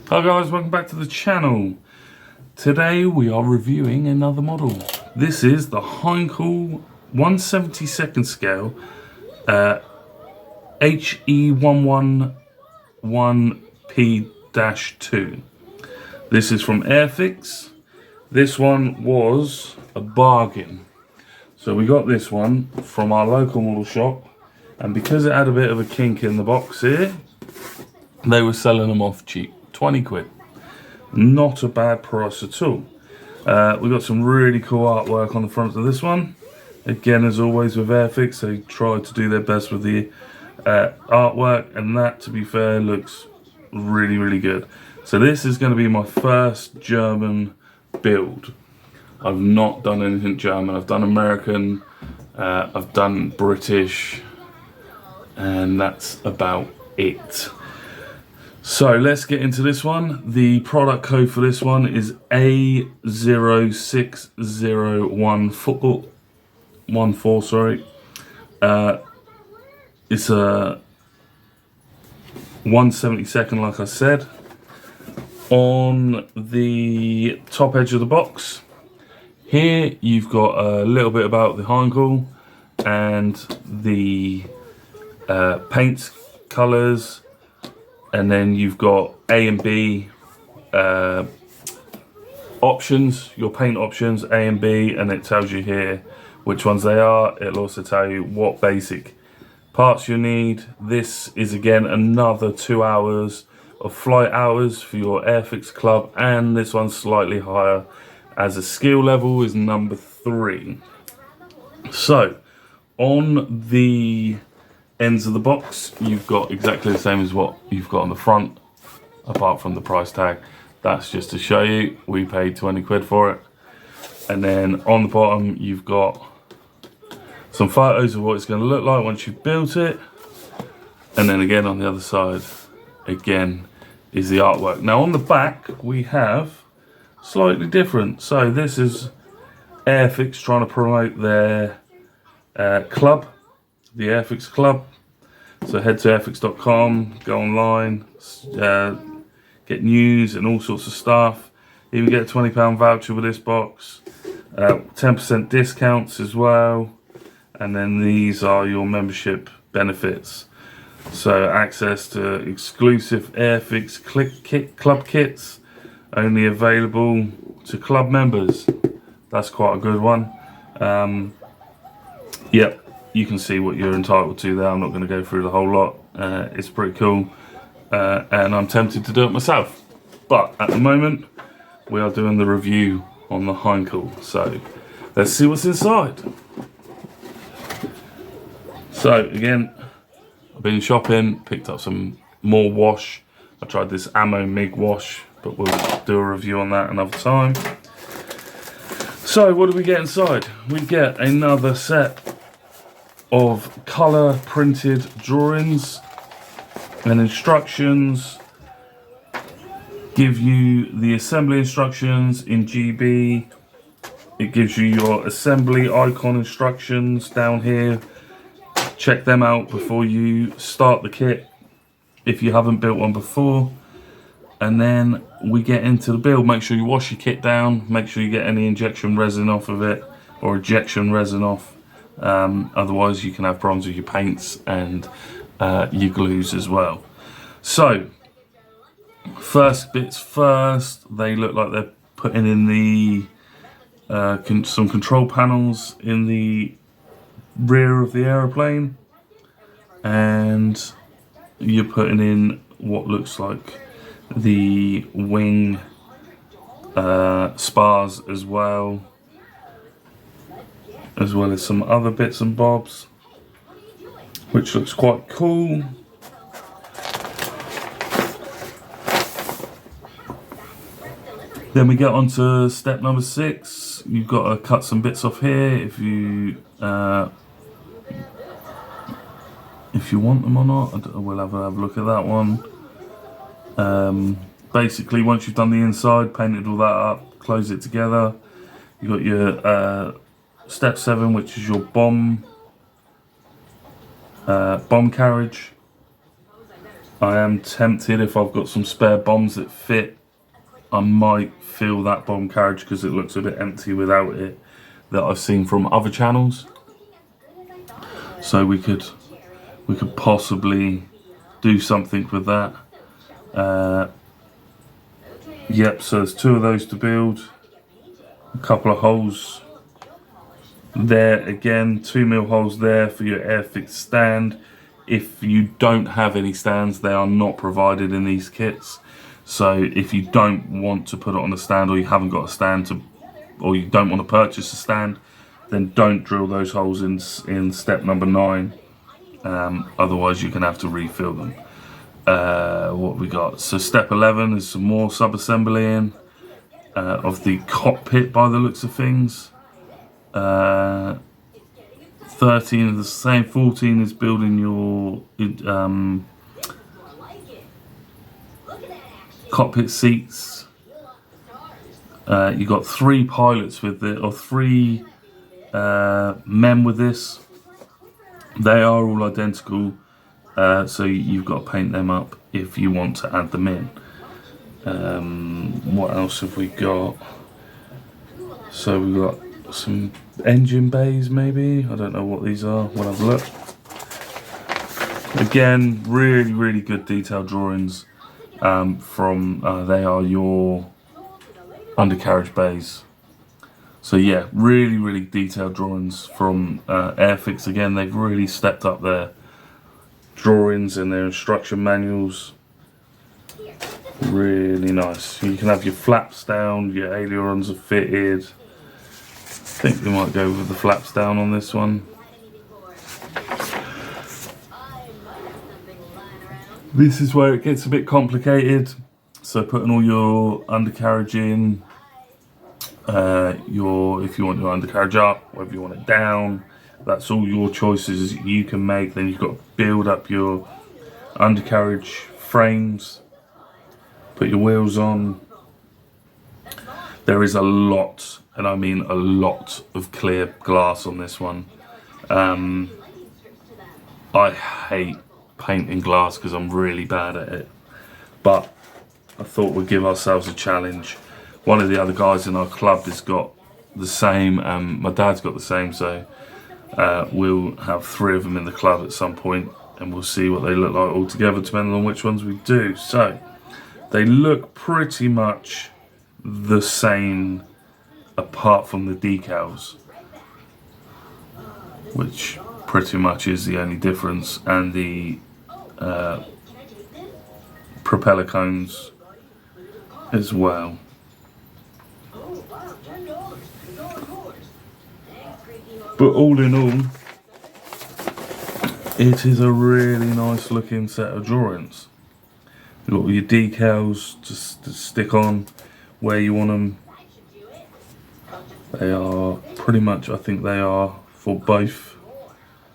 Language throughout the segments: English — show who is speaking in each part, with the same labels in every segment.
Speaker 1: Hi guys, welcome back to the channel. Today we are reviewing another model. This is the HEINKEL 1/72 scale HE111p-2. This is from Airfix. This one was a bargain. So we got this one from our local model shop, and because it had a bit of a kink in the box here, they were selling them off cheap, 20 quid. Not a bad price at all. We got some really cool artwork on the front of this one. Again, as always with Airfix, they tried to do their best with the artwork, and that, to be fair, looks really, really good. So this is going to be my first German build. I've not done anything German. I've done American, I've done British, and that's about it. So let's get into this one. The product code for this one is A06014. Sorry. It's a 1/72, like I said. On the top edge of the box, here you've got a little bit about the HEINKEL and the paint colours, and then you've got A and B options, your paint options, A and B, and it tells you here which ones they are. It'll also tell you what basic parts you need. This is again another 2 hours of flight hours for your Airfix club, and this one's slightly higher as a skill level, is number 3. So on the ends of the box, you've got exactly the same as what you've got on the front, apart from the price tag. That's just to show you we paid 20 quid for it. And then on the bottom, you've got some photos of what it's going to look like once you've built it. And then again on the other side, again, is the artwork. Now on the back, we have slightly different. So this is Airfix trying to promote their club, the Airfix club. So head to airfix.com, go online, get news and all sorts of stuff. Even get a £20 voucher with this box, 10% discounts as well. And then these are your membership benefits. So access to exclusive Airfix club kits, only available to club members. That's quite a good one. Yep, you can see what you're entitled to there. I'm not going to go through the whole lot. It's pretty cool, and I'm tempted to do it myself. But at the moment, we are doing the review on the HEINKEL. So let's see what's inside. So again, I've been shopping, picked up some more wash. I tried this Ammo MIG wash, but we'll do a review on that another time. So what do we get inside? We get another set of colour printed drawings and instructions. Give you the assembly instructions in GB. It gives you your assembly icon instructions down here. Check them out before you start the kit if you haven't built one before. And then we get into the build. Make sure you wash your kit down. Make sure you get any injection resin off of it, or ejection resin off. Otherwise you can have problems with your paints and your glues as well. So first bits first, they look like they're putting in the some control panels in the rear of the aeroplane, and you're putting in what looks like the wing spars as well as some other bits and bobs, which looks quite cool. Then we get on to step number 6. You've got to cut some bits off here if you want them or not. We'll have a look at that one. Basically, once you've done the inside, painted all that up, close it together, you've got your step 7, which is your bomb carriage. I am tempted, if I've got some spare bombs that fit, I might fill that bomb carriage because it looks a bit empty without it, that I've seen from other channels. So we could possibly do something with that. Yep, so there's 2 of those to build. A couple of holes there again, 2mm holes there for your Airfix stand. If you don't have any stands, they are not provided in these kits. So if you don't want to put it on a stand, or you haven't got a stand to, or you don't want to purchase a stand, then don't drill those holes in step number 9. Otherwise you're gonna have to refill them. What we got? So step 11 is some more sub-assemblying of the cockpit by the looks of things. 13 is the same. 14 is building your cockpit seats. You got 3 pilots with it, or 3 men with this. They are all identical, so you've got to paint them up if you want to add them in. What else have we got? So we've got some engine bays, maybe. I don't know what these are. We'll have a look. Again, really good detailed drawings from they are your undercarriage bays. So yeah, really detailed drawings from Airfix. Again, they've really stepped up their drawings and their instruction manuals. Really nice. You can have your flaps down, your ailerons are fitted. I think we might go with the flaps down on this one. This is where it gets a bit complicated. So putting all your undercarriage in, if you want your undercarriage up, whether you want it down, that's all your choices you can make. Then you've got to build up your undercarriage frames, put your wheels on. There is a lot, and I mean a lot, of clear glass on this one. I hate painting glass because I'm really bad at it, but I thought we'd give ourselves a challenge. One of the other guys in our club has got the same, my dad's got the same, so we'll have 3 of them in the club at some point, and we'll see what they look like all together, depending on which ones we do. So they look pretty much the same apart from the decals, which pretty much is the only difference, and the propeller cones as well. But all in all, it is a really nice looking set of drawings. You've got your decals just to stick on where you want them. They are pretty much, I think they are for both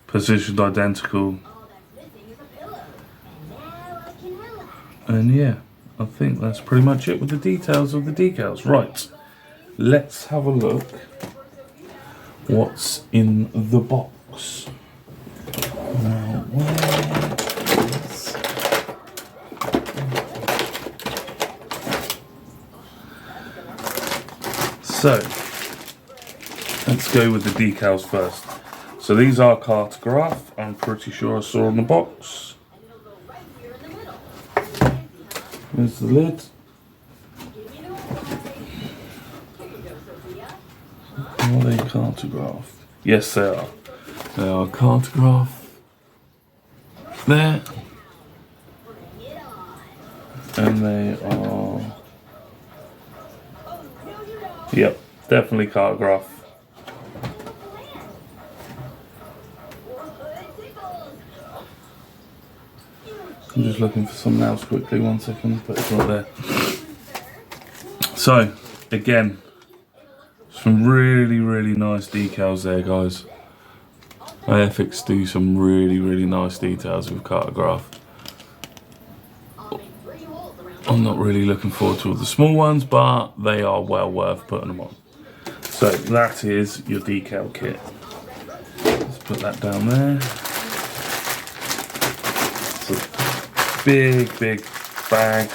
Speaker 1: positioned identical. And yeah, I think that's pretty much it with the details of the decals. Right, let's have a look what's in the box. Now, so let's go with the decals first. So these are cartograph, I'm pretty sure I saw on the box. There's the lid. Are they cartograph? Yes, they are. They are cartograph. There. And they are... Yep, definitely cartograph. I'm just looking for something else quickly, 1 second, but it's not there. So, again, some really nice decals there, guys. Airfix do some really nice details with cartograph. I'm not really looking forward to all the small ones, but they are well worth putting them on. So that is your decal kit. Let's put that down there. So big bag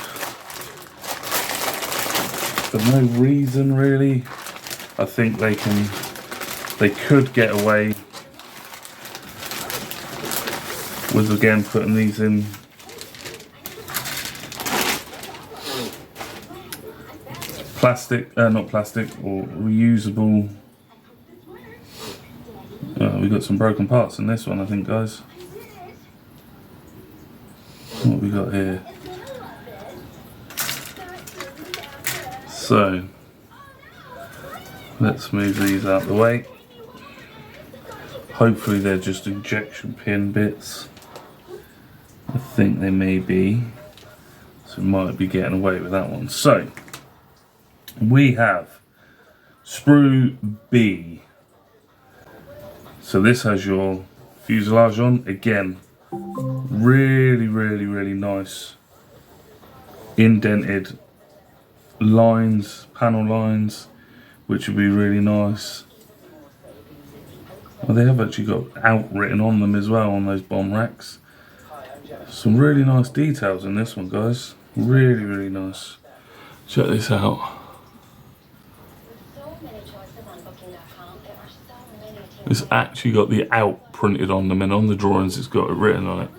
Speaker 1: for no reason really. I think they could get away with again putting these in plastic, not plastic, or reusable. We got some broken parts in this one, I think, guys. What have we got here? So let's move these out the way. Hopefully they're just injection pin bits. I think they may be, so we might be getting away with that one. So we have sprue B. So this has your fuselage on. Again, really nice indented lines, panel lines, which would be really nice. Well, they have actually got out written on them as well on those bomb racks. Some really nice details in this one, guys. Really nice. Check this out. It's actually got the out printed on them, and on the drawings it's got it written on it.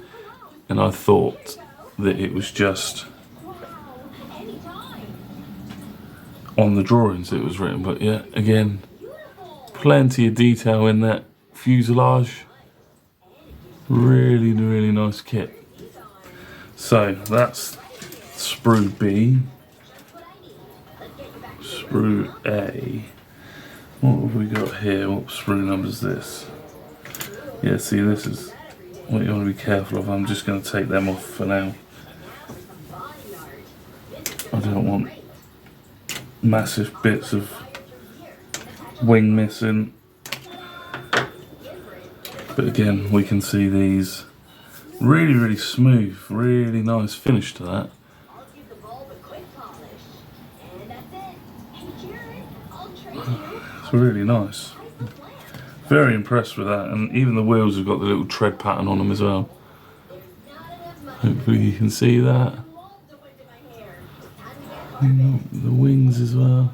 Speaker 1: And I thought that it was just on the drawings it was written, but yeah, again, plenty of detail in that fuselage. Really nice kit. So that's sprue B. Sprue A. What have we got here? What sprue number is this? Yeah, see, this is what you want to be careful of. I'm just going to take them off for now. I don't want massive bits of wing missing. But again, we can see these really smooth, really nice finish to that. It's really nice. Very impressed with that, and even the wheels have got the little tread pattern on them as well. Hopefully you can see that. And the wings as well.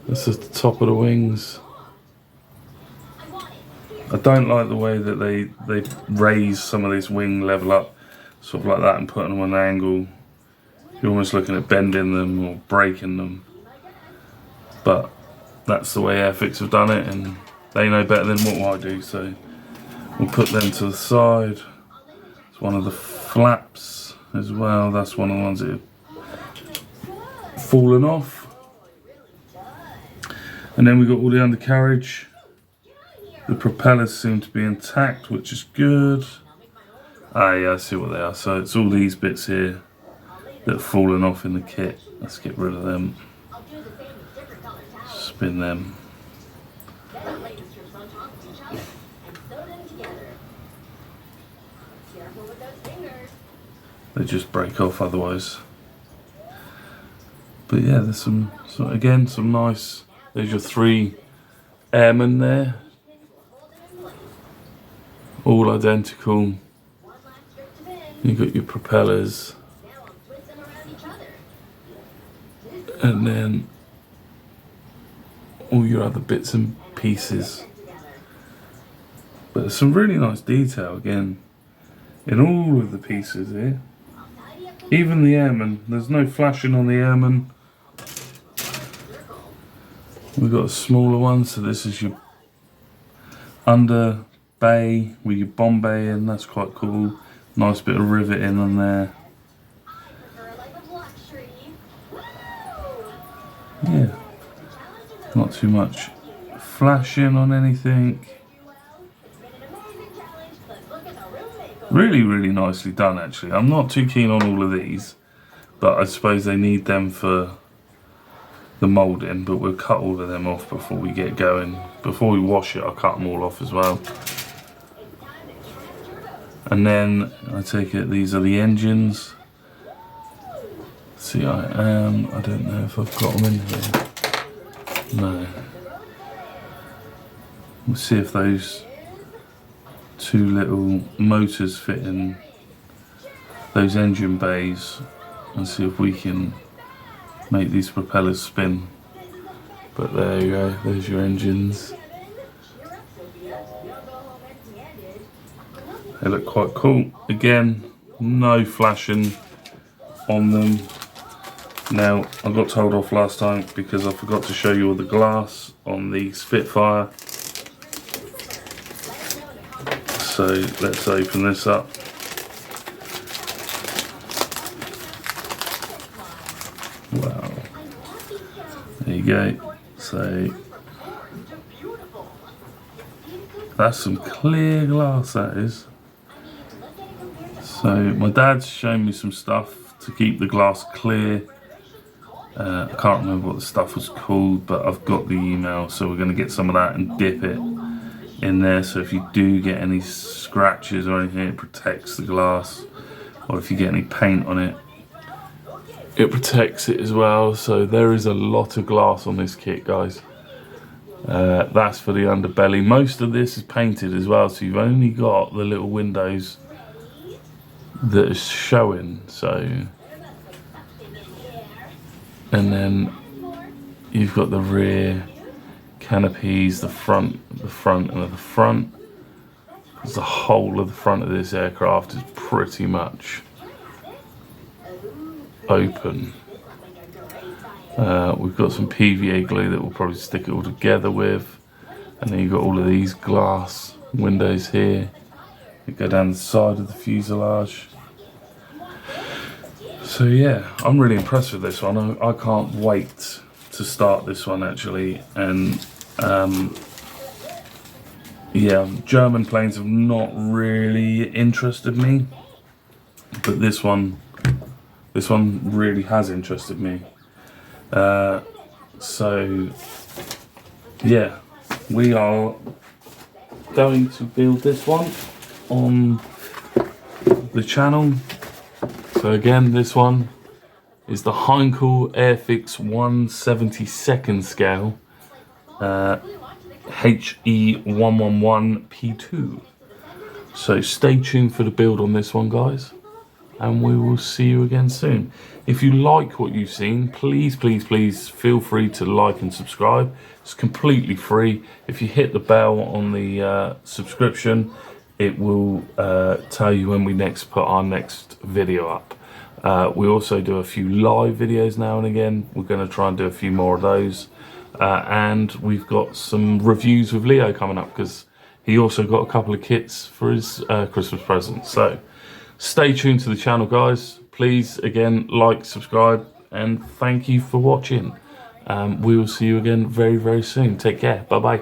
Speaker 1: That's the top of the wings. I don't like the way that they raise some of this wing level up, sort of like that, and putting them on an angle. You're almost looking at bending them or breaking them. But that's the way Airfix have done it, and they know better than what I do, so we'll put them to the side. It's one of the flaps as well. That's one of the ones that have fallen off. And then we've got all the undercarriage. The propellers seem to be intact, which is good. Ah, yeah, I see what they are. So it's all these bits here that have fallen off in the kit. Let's get rid of them. Spin them. They just break off otherwise. But yeah, there's some nice. There's your 3 airmen there. All identical. You've got your propellers. And then all your other bits and pieces. But there's some really nice detail again in all of the pieces here. Even the airmen, there's no flashing on the airmen. We've got a smaller one, so this is your under bay with your bomb bay in. That's quite cool. Nice bit of riveting on there. Yeah, not too much flashing on anything. Really nicely done, actually. I'm not too keen on all of these, but I suppose they need them for the moulding, but we'll cut all of them off before we get going. Before we wash it, I'll cut them all off as well. And then I take it these are the engines. See, I don't know if I've got them in here. No. We'll see if those 2 little motors fit in those engine bays and see if we can make these propellers spin. But there you go, there's your engines. They look quite cool. Again, no flashing on them. Now, I got told off last time because I forgot to show you all the glass on the Spitfire. So let's open this up. Wow. There you go. So that's some clear glass, that is. So my dad's shown me some stuff to keep the glass clear. I can't remember what the stuff was called, but I've got the email, so we're going to get some of that and dip it in there, so if you do get any scratches or anything, it protects the glass, or if you get any paint on it, it protects it as well. So there is a lot of glass on this kit, guys. That's for the underbelly. Most of this is painted as well, so you've only got the little windows that is showing. So, and then you've got the rear canopies, the front and the front. Because the whole of the front of this aircraft is pretty much open. We've got some PVA glue that we'll probably stick it all together with, and then you've got all of these glass windows here that go down the side of the fuselage. So yeah, I'm really impressed with this one. I can't wait to start this one actually. And yeah, German planes have not really interested me, but this one really has interested me. So yeah, we are going to build this one on the channel. So again, this one is the HEINKEL Airfix 1/72nd scale HE111p-2. So stay tuned for the build on this one, guys, and we will see you again soon. If you like what you've seen, please feel free to like and subscribe. It's completely free. If you hit the bell on the subscription, it will tell you when we next put our next video up. We also do a few live videos now and again. We're going to try and do a few more of those. And we've got some reviews with Leo coming up, because he also got a couple of kits for his Christmas present. So stay tuned to the channel, guys. Please, again, like, subscribe, and thank you for watching. We will see you again very soon. Take care. Bye-bye.